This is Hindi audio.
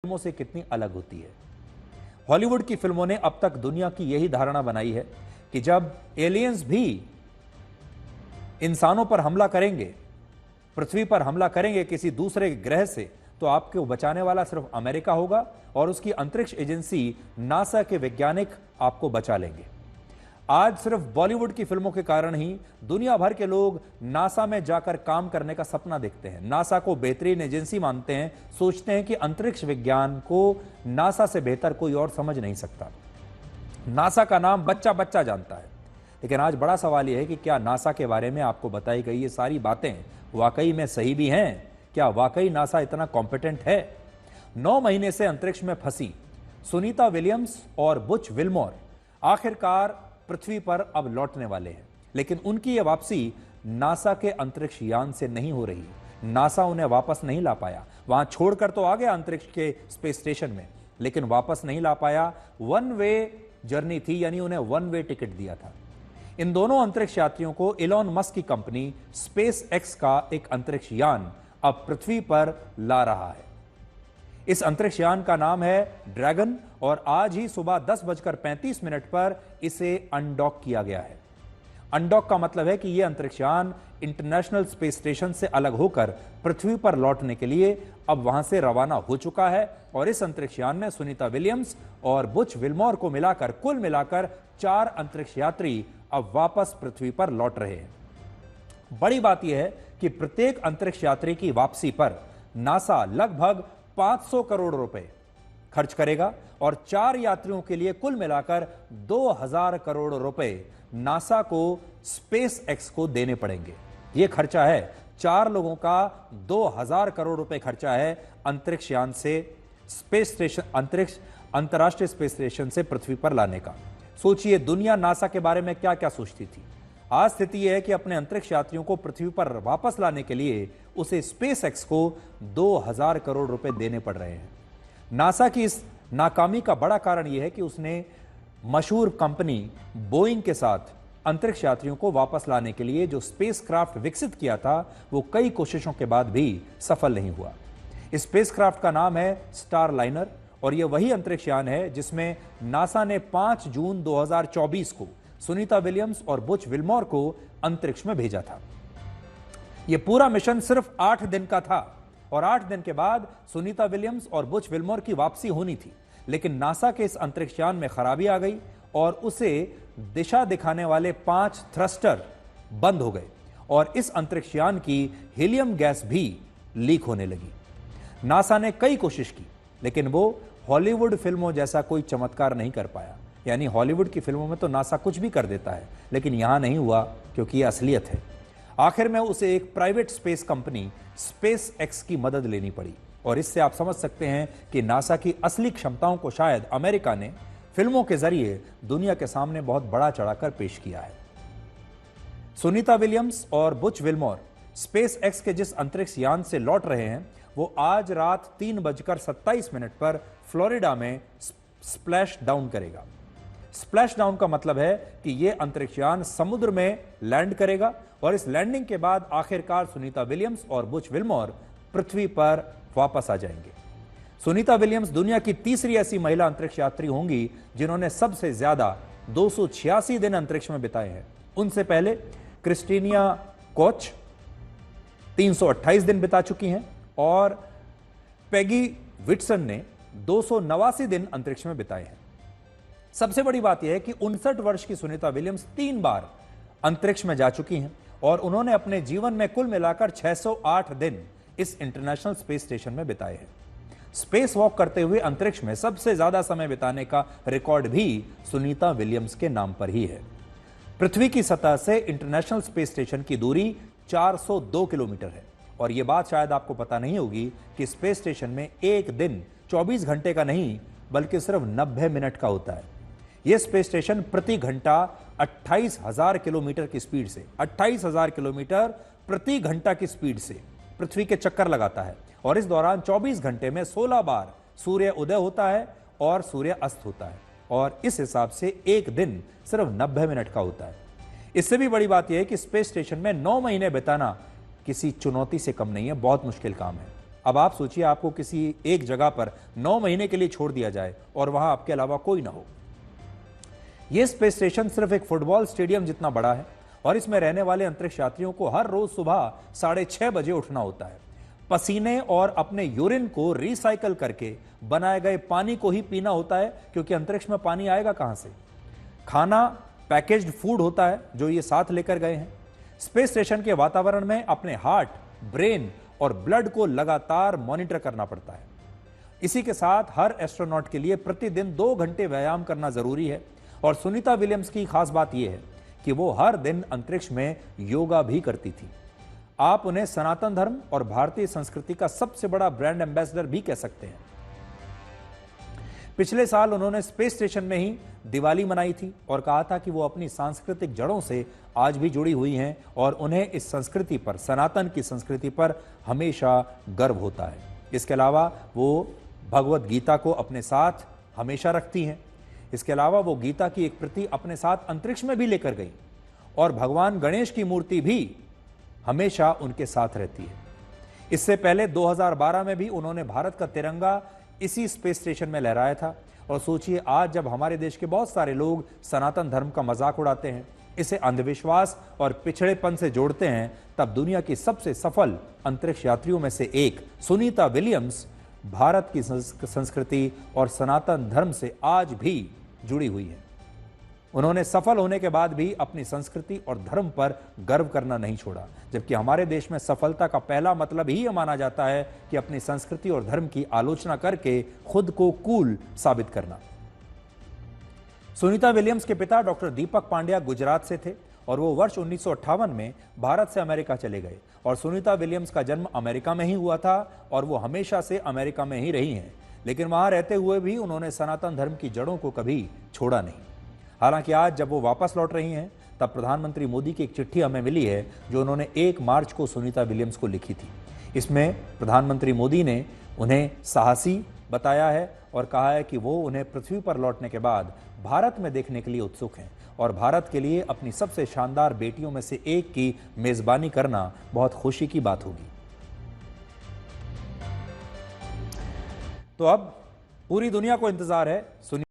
फिल्मों से कितनी अलग होती है। हॉलीवुड की फिल्मों ने अब तक दुनिया की यही धारणा बनाई है कि जब एलियंस भी इंसानों पर हमला करेंगे, पृथ्वी पर हमला करेंगे किसी दूसरे ग्रह से, तो आपको बचाने वाला सिर्फ अमेरिका होगा और उसकी अंतरिक्ष एजेंसी नासा के वैज्ञानिक आपको बचा लेंगे। आज सिर्फ बॉलीवुड की फिल्मों के कारण ही दुनिया भर के लोग नासा में जाकर काम करने का सपना देखते हैं, नासा को बेहतरीन एजेंसी मानते हैं, सोचते हैं कि अंतरिक्ष विज्ञान को नासा से बेहतर कोई और समझ नहीं सकता। नासा का नाम बच्चा बच्चा जानता है। लेकिन आज बड़ा सवाल यह है कि क्या नासा के बारे में आपको बताई गई ये सारी बातें वाकई में सही भी हैं? क्या वाकई नासा इतना कॉम्पिटेंट है? 9 महीने से अंतरिक्ष में फंसी सुनीता विलियम्स और बुच विल्मोर आखिरकार पृथ्वी पर अब लौटने वाले हैं। लेकिन उनकी यह वापसी नासा के अंतरिक्ष यान से नहीं हो रही। नासा उन्हें वापस नहीं ला पाया। वहां छोड़कर तो आ गया अंतरिक्ष के स्पेस स्टेशन में, लेकिन वापस नहीं ला पाया। वन वे जर्नी थी, यानी उन्हें वन वे टिकट दिया था। इन दोनों अंतरिक्ष यात्रियों को इलॉन मस्क की कंपनी स्पेस एक्स का एक अंतरिक्ष यान अब पृथ्वी पर ला रहा है। इस अंतरिक्ष यान का नाम है ड्रैगन और आज ही सुबह 10:35 पर इसे अनडॉक किया गया है। अनडॉक का मतलब है कि यह अंतरिक्ष यान इंटरनेशनल स्पेस स्टेशन से अलग होकर पृथ्वी पर लौटने के लिए अब वहां से रवाना हो चुका है। और इस अंतरिक्ष यान में सुनीता विलियम्स और बुच विल्मोर को मिलाकर कुल मिलाकर 4 अंतरिक्ष यात्री अब वापस पृथ्वी पर लौट रहे हैं। बड़ी बात यह है कि प्रत्येक अंतरिक्ष यात्री की वापसी पर नासा लगभग 500 करोड़ रुपए खर्च करेगा और 4 यात्रियों के लिए कुल मिलाकर 2000 करोड़ रुपए नासा को स्पेस एक्स को देने पड़ेंगे। यह खर्चा है 4 लोगों का 2000 करोड़ रुपए खर्चा है अंतरिक्ष यान से स्पेस स्टेशन अंतर्राष्ट्रीय स्पेस स्टेशन से पृथ्वी पर लाने का। सोचिए दुनिया नासा के बारे में क्या क्या सोचती थी। आज स्थिति यह है कि अपने अंतरिक्ष यात्रियों को पृथ्वी पर वापस लाने के लिए उसे स्पेस एक्स को 2000 करोड़ रुपए देने पड़ रहे हैं। नासा की इस नाकामी का बड़ा कारण यह है कि उसने मशहूर कंपनी बोइंग के साथ अंतरिक्ष यात्रियों को वापस लाने के लिए जो स्पेसक्राफ्ट विकसित किया था, वो कई कोशिशों के बाद भी सफल नहीं हुआ। इस स्पेसक्राफ्ट का नाम है स्टार लाइनर और यह वही अंतरिक्ष यान है जिसमें नासा ने 5 जून 2024 को सुनीता विलियम्स और बुच विल्मोर को अंतरिक्ष में भेजा था। यह पूरा मिशन सिर्फ 8 दिन का था और 8 दिन के बाद सुनीता विलियम्स और बुच विल्मोर की वापसी होनी थी। लेकिन नासा के इस अंतरिक्ष यान में खराबी आ गई और उसे दिशा दिखाने वाले 5 थ्रस्टर बंद हो गए और इस अंतरिक्ष यान की हीलियम गैस भी लीक होने लगी। नासा ने कई कोशिश की, लेकिन वो हॉलीवुड फिल्मों जैसा कोई चमत्कार नहीं कर पाया। यानी हॉलीवुड की फिल्मों में तो नासा कुछ भी कर देता है, लेकिन यहां नहीं हुआ क्योंकि यह असलियत है। आखिर में उसे एक private space company space x की मदद लेनी पड़ी और इससे आप समझ सकते हैं कि नासा की असली क्षमताओं को शायद अमेरिका ने फिल्मों के जरिए दुनिया के सामने बहुत बड़ा चढ़ाकर पेश किया है। सुनीता विलियम्स और बुच विल्मोर स्पेस एक्स के जिस अंतरिक्ष यान से लौट रहे हैं, वो आज रात 3:27 पर फ्लोरिडा में स्प्लैश डाउन करेगा। स्प्लैश डाउन का मतलब है कि यह अंतरिक्ष यान समुद्र में लैंड करेगा और इस लैंडिंग के बाद आखिरकार सुनीता विलियम्स और बुच विल्मोर पृथ्वी पर वापस आ जाएंगे। सुनीता विलियम्स दुनिया की तीसरी ऐसी महिला अंतरिक्ष यात्री होंगी जिन्होंने सबसे ज्यादा 286 दिन अंतरिक्ष में बिताए हैं। उनसे पहले क्रिस्टीनिया कोच 328 दिन बिता चुकी हैं और पेगी विटसन ने 289 दिन अंतरिक्ष में बिताए हैं। सबसे बड़ी बात यह है कि 59 वर्ष की सुनीता विलियम्स 3 बार अंतरिक्ष में जा चुकी हैं और उन्होंने अपने जीवन में कुल मिलाकर 608 दिन इस इंटरनेशनल स्पेस स्टेशन में बिताए हैं। स्पेस वॉक करते हुए अंतरिक्ष में सबसे ज्यादा समय बिताने का रिकॉर्ड भी सुनीता विलियम्स के नाम पर ही है। पृथ्वी की सतह से इंटरनेशनल स्पेस स्टेशन की दूरी 402 किलोमीटर है और यह बात शायद आपको पता नहीं होगी कि स्पेस स्टेशन में एक दिन 24 घंटे का नहीं बल्कि सिर्फ 90 मिनट का होता है। यह स्पेस स्टेशन प्रति घंटा 28,000 किलोमीटर की स्पीड से 28,000 किलोमीटर प्रति घंटा की स्पीड से पृथ्वी के चक्कर लगाता है और इस दौरान 24 घंटे में 16 बार सूर्य उदय होता है और सूर्य अस्त होता है और इस हिसाब से एक दिन सिर्फ 90 मिनट का होता है। इससे भी बड़ी बात यह है कि स्पेस स्टेशन में 9 महीने बिताना किसी चुनौती से कम नहीं है, बहुत मुश्किल काम है। अब आप सोचिए, आपको किसी एक जगह पर 9 महीने के लिए छोड़ दिया जाए और वहां आपके अलावा कोई ना हो। यह स्पेस स्टेशन सिर्फ एक फुटबॉल स्टेडियम जितना बड़ा है और इसमें रहने वाले अंतरिक्ष यात्रियों को हर रोज सुबह 6:30 बजे उठना होता है। पसीने और अपने यूरिन को रिसाइकल करके बनाए गए पानी को ही पीना होता है, क्योंकि अंतरिक्ष में पानी आएगा कहां से। खाना पैकेज्ड फूड होता है जो ये साथ लेकर गए हैं। स्पेस स्टेशन के वातावरण में अपने हार्ट, ब्रेन और ब्लड को लगातार मॉनिटर करना पड़ता है। इसी के साथ हर एस्ट्रोनॉट के लिए प्रतिदिन 2 घंटे व्यायाम करना जरूरी है। और सुनीता विलियम्स की खास बात यह है कि वो हर दिन अंतरिक्ष में योगा भी करती थी। आप उन्हें सनातन धर्म और भारतीय संस्कृति का सबसे बड़ा ब्रांड एम्बेसडर भी कह सकते हैं। पिछले साल उन्होंने स्पेस स्टेशन में ही दिवाली मनाई थी और कहा था कि वो अपनी सांस्कृतिक जड़ों से आज भी जुड़ी हुई हैं और उन्हें इस संस्कृति पर, सनातन की संस्कृति पर हमेशा गर्व होता है। इसके अलावा वो भगवत गीता को अपने साथ हमेशा रखती हैं। इसके अलावा वो गीता की एक प्रति अपने साथ अंतरिक्ष में भी लेकर गई और भगवान गणेश की मूर्ति भी हमेशा उनके साथ रहती है। इससे पहले 2012 में भी उन्होंने भारत का तिरंगा इसी स्पेस स्टेशन में लहराया था। और सोचिए, आज जब हमारे देश के बहुत सारे लोग सनातन धर्म का मजाक उड़ाते हैं, इसे अंधविश्वास और पिछड़ेपन से जोड़ते हैं, तब दुनिया की सबसे सफल अंतरिक्ष यात्रियों में से एक सुनीता विलियम्स भारत की संस्कृति और सनातन धर्म से आज भी जुड़ी हुई है। उन्होंने सफल होने के बाद भी अपनी संस्कृति और धर्म पर गर्व करना नहीं छोड़ा, जबकि हमारे देश में सफलता का पहला मतलब ही यह माना जाता है कि अपनी संस्कृति और धर्म की आलोचना करके खुद को कूल साबित करना। सुनीता विलियम्स के पिता डॉक्टर दीपक पांड्या गुजरात से थे और वो वर्ष 1958 में भारत से अमेरिका चले गए। और सुनीता विलियम्स का जन्म अमेरिका में ही हुआ था और वो हमेशा से अमेरिका में ही रही हैं, लेकिन वहां रहते हुए भी उन्होंने सनातन धर्म की जड़ों को कभी छोड़ा नहीं। हालांकि आज जब वो वापस लौट रही हैं, तब प्रधानमंत्री मोदी की एक चिट्ठी हमें मिली है जो उन्होंने 1 मार्च को सुनीता विलियम्स को लिखी थी। इसमें प्रधानमंत्री मोदी ने उन्हें साहसी बताया है और कहा है कि वो उन्हें पृथ्वी पर लौटने के बाद भारत में देखने के लिए उत्सुक हैं और भारत के लिए अपनी सबसे शानदार बेटियों में से एक की मेजबानी करना बहुत खुशी की बात होगी। तो अब पूरी दुनिया को इंतजार है